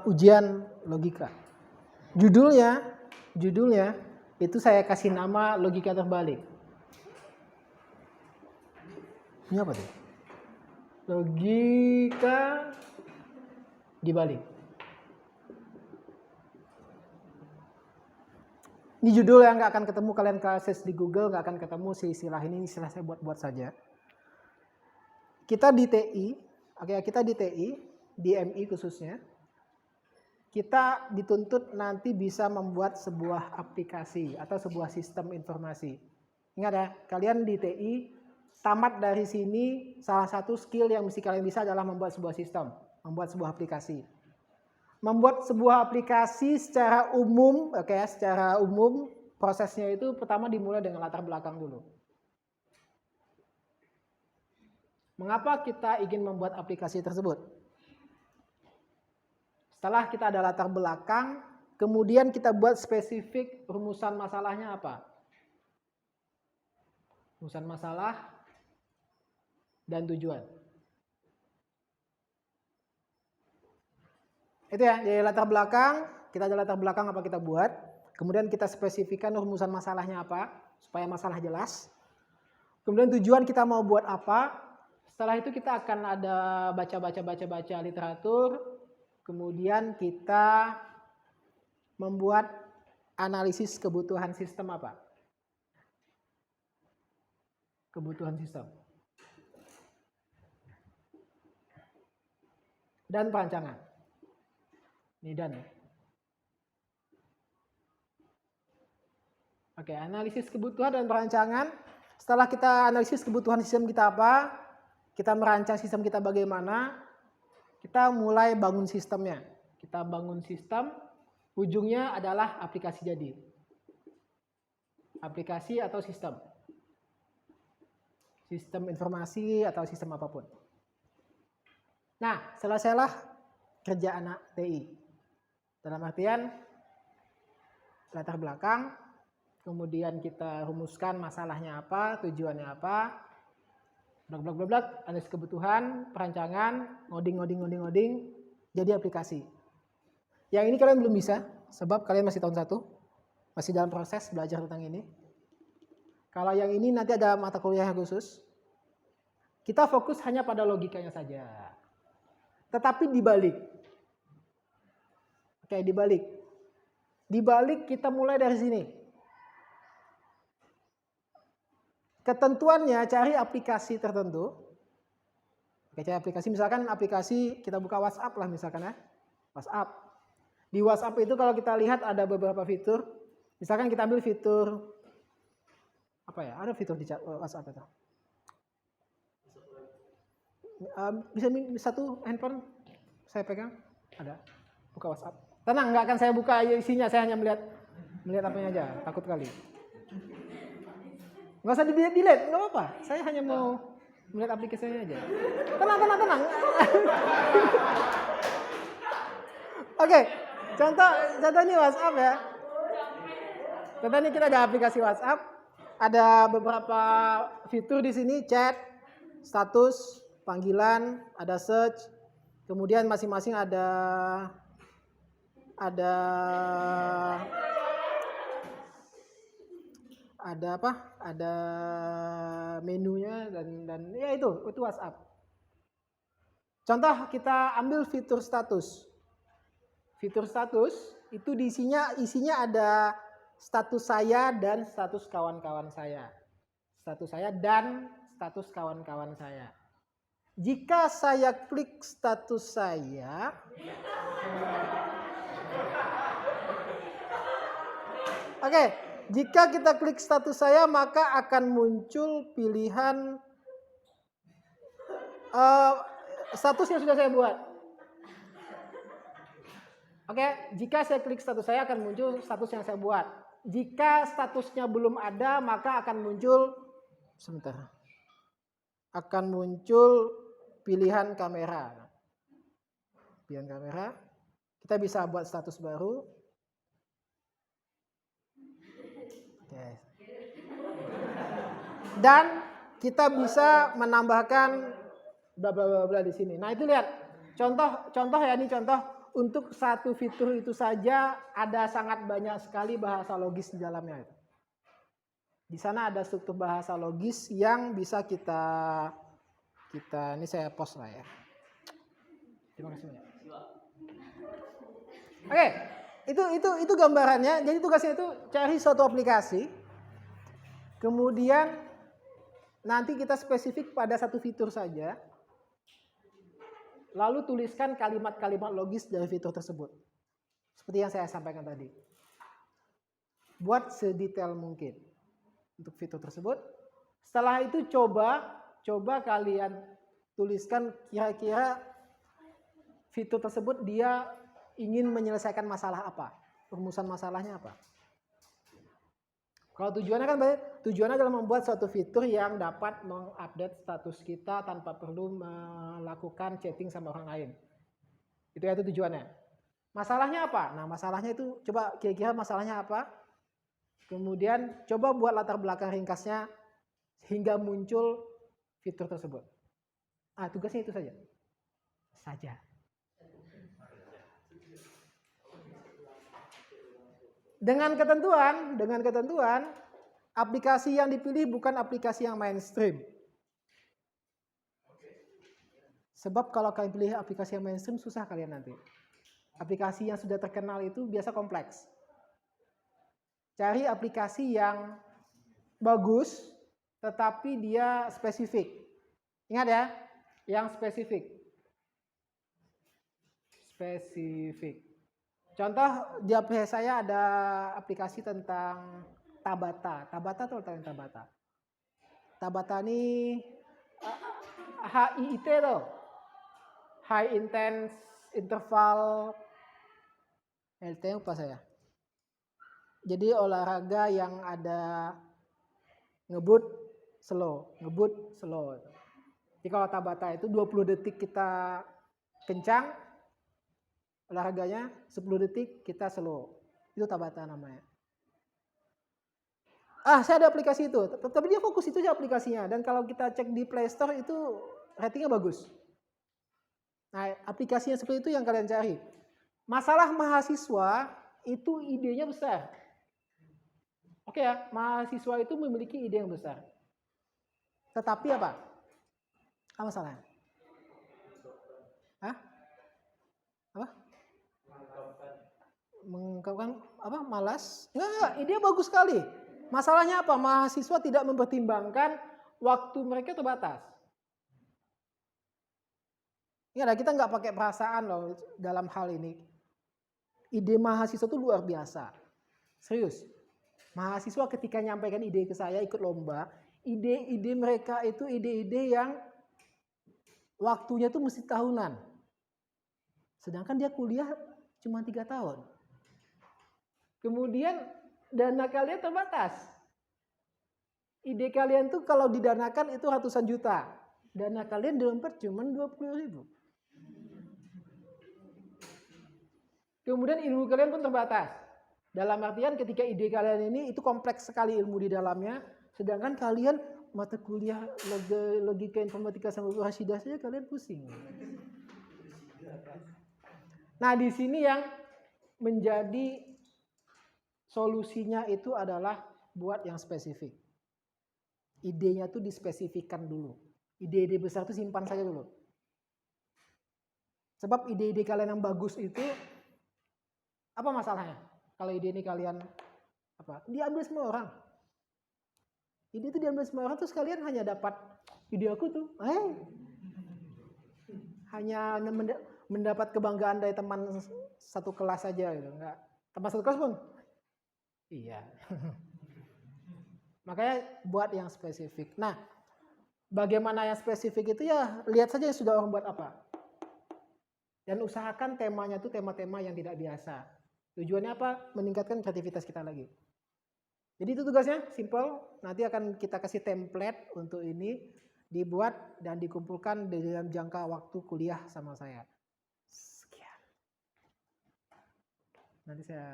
ujian logika. Judulnya itu saya kasih nama logika terbalik. Ini apa tuh? Logika dibalik. Ini judul yang nggak akan ketemu, kalian search di Google nggak akan ketemu si istilah ini, istilah saya buat saja. Kita di TI, di MI khususnya, kita dituntut nanti bisa membuat sebuah aplikasi atau sebuah sistem informasi. Ingat ya, kalian di TI tamat dari sini, salah satu skill yang mesti kalian bisa adalah membuat sebuah sistem, membuat sebuah aplikasi. Membuat sebuah aplikasi secara umum, secara umum prosesnya itu pertama dimulai dengan latar belakang dulu. Mengapa kita ingin membuat aplikasi tersebut? Setelah kita ada latar belakang, kemudian kita buat spesifik rumusan masalahnya apa? Rumusan masalah dan tujuan. Itu ya, dari latar belakang, kita ada latar belakang apa kita buat, kemudian kita spesifikkan rumusan masalahnya apa, supaya masalah jelas. Kemudian tujuan kita mau buat apa, setelah itu kita akan ada baca literatur, kemudian kita membuat analisis kebutuhan sistem apa? Kebutuhan sistem. Dan perancangan. Ini dan ya. Oke, analisis kebutuhan dan perancangan. Setelah kita analisis kebutuhan sistem kita apa, kita merancang sistem kita bagaimana, kita mulai bangun sistemnya. Kita bangun sistem, ujungnya adalah aplikasi jadi. Aplikasi atau sistem. Sistem informasi atau sistem apapun. Nah, selesailah kerja anak TI. Dalam artian latar belakang, kemudian kita rumuskan masalahnya apa, tujuannya apa, analisis kebutuhan, perancangan, ngoding, jadi aplikasi. Yang ini kalian belum bisa, sebab kalian masih tahun 1, masih dalam proses belajar tentang ini. Kalau yang ini nanti ada mata kuliah khusus, kita fokus hanya pada logikanya saja. Tetapi dibalik. Oke, dibalik. Dibalik kita mulai dari sini. Ketentuannya cari aplikasi tertentu. Oke, cari aplikasi, misalkan aplikasi kita buka WhatsApp lah misalkan ya. WhatsApp. Di WhatsApp itu kalau kita lihat ada beberapa fitur. Misalkan kita ambil fitur apa ya? Ada fitur di WhatsApp itu. Bisa satu handphone saya pegang? Ada. Buka WhatsApp. Tenang, nggak akan saya buka isinya, saya hanya melihat apanya aja, takut kali. Nggak usah di-delete, nggak apa-apa. Saya hanya mau melihat aplikasinya aja. Tenang. Oke, contoh ini WhatsApp ya. Contoh ini kita ada aplikasi WhatsApp, ada beberapa fitur di sini, chat, status, panggilan, ada search, kemudian masing-masing ada apa? Ada menunya dan ya itu WhatsApp. Contoh kita ambil fitur status. Fitur status itu isinya ada status saya dan status kawan-kawan saya. Status saya dan status kawan-kawan saya. Jika saya klik status saya, oke, jika kita klik status saya maka akan muncul pilihan status yang sudah saya buat. Oke, jika saya klik status saya akan muncul status yang saya buat. Jika statusnya belum ada maka akan muncul pilihan kamera. Pilihan kamera. Kita bisa buat status baru. Oke. Dan kita bisa menambahkan bla bla bla di sini. Nah, itu lihat. Contoh ya, ini contoh untuk satu fitur itu saja ada sangat banyak sekali bahasa logis di dalamnya. Di sana ada struktur bahasa logis yang bisa kita ini saya post lah ya. Terima kasih banyak. Oke, itu gambarannya. Jadi tugasnya itu cari suatu aplikasi, kemudian nanti kita spesifik pada satu fitur saja, lalu tuliskan kalimat-kalimat logis dari fitur tersebut. Seperti yang saya sampaikan tadi. Buat sedetail mungkin untuk fitur tersebut. Setelah itu coba kalian tuliskan kira-kira fitur tersebut dia ingin menyelesaikan masalah apa, perumusan masalahnya apa. Kalau tujuannya adalah membuat suatu fitur yang dapat mengupdate status kita tanpa perlu melakukan chatting sama orang lain. Itu tujuannya. Masalahnya apa? Nah, masalahnya itu coba kira-kira masalahnya apa? Kemudian coba buat latar belakang ringkasnya hingga muncul fitur tersebut. Tugasnya itu saja. Dengan ketentuan aplikasi yang dipilih bukan aplikasi yang mainstream. Sebab kalau kalian pilih aplikasi yang mainstream susah kalian nanti. Aplikasi yang sudah terkenal itu biasa kompleks. Cari aplikasi yang bagus tetapi dia spesifik. Ingat ya, yang spesifik. Contoh di HP saya ada aplikasi tentang Tabata. Tabata tahu Tabata? Tabata ini HIIT tuh. High Intense Interval LT apa saya? Jadi olahraga yang ada ngebut slow. Jadi kalau Tabata itu 20 detik kita kencang, olahraganya 10 detik kita slow. Itu Tabata namanya. Saya ada aplikasi itu. Tapi dia fokus itu aja aplikasinya. Dan kalau kita cek di Play Store itu ratingnya bagus. Nah, aplikasi yang seperti itu yang kalian cari. Masalah mahasiswa itu idenya besar. Oke ya, mahasiswa itu memiliki ide yang besar. Tetapi apa? Apa masalahnya? Apa? Mengungkapkan apa? Malas? Enggak, ide bagus sekali. Masalahnya apa? Mahasiswa tidak mempertimbangkan waktu mereka terbatas. Ingat, kita nggak pakai perasaan loh dalam hal ini. Ide mahasiswa itu luar biasa. Serius. Mahasiswa ketika nyampaikan ide ke saya ikut lomba, ide-ide mereka itu ide-ide yang waktunya tuh mesti tahunan. Sedangkan dia kuliah cuma 3 tahun. Kemudian dana kalian terbatas. Ide kalian tuh kalau didanakan itu ratusan juta. Dana kalian dompet cuma 20.000. Kemudian ilmu kalian pun terbatas. Dalam artian ketika ide kalian ini itu kompleks sekali ilmu di dalamnya. Sedangkan kalian mata kuliah logika informatika sama Hasidah saja kalian pusing. Nah, di sini yang menjadi solusinya itu adalah buat yang spesifik. Idenya tuh dispesifikkan dulu. Ide-ide besar itu simpan saja dulu. Sebab ide-ide kalian yang bagus itu apa masalahnya? Kalau ide ini kalian diambil semua orang. Ide itu diambil semua orang terus kalian hanya dapat ide aku tuh. Hanya mendapat kebanggaan dari teman satu kelas saja gitu. Enggak. Teman satu kelas pun. Iya. Makanya buat yang spesifik. Nah, bagaimana yang spesifik itu ya lihat saja sudah orang buat apa. Dan usahakan temanya itu tema-tema yang tidak biasa. Tujuannya apa? Meningkatkan kreativitas kita lagi. Jadi itu tugasnya, simple. Nanti akan kita kasih template untuk ini dibuat dan dikumpulkan dalam jangka waktu kuliah sama saya. Sekian. Nanti saya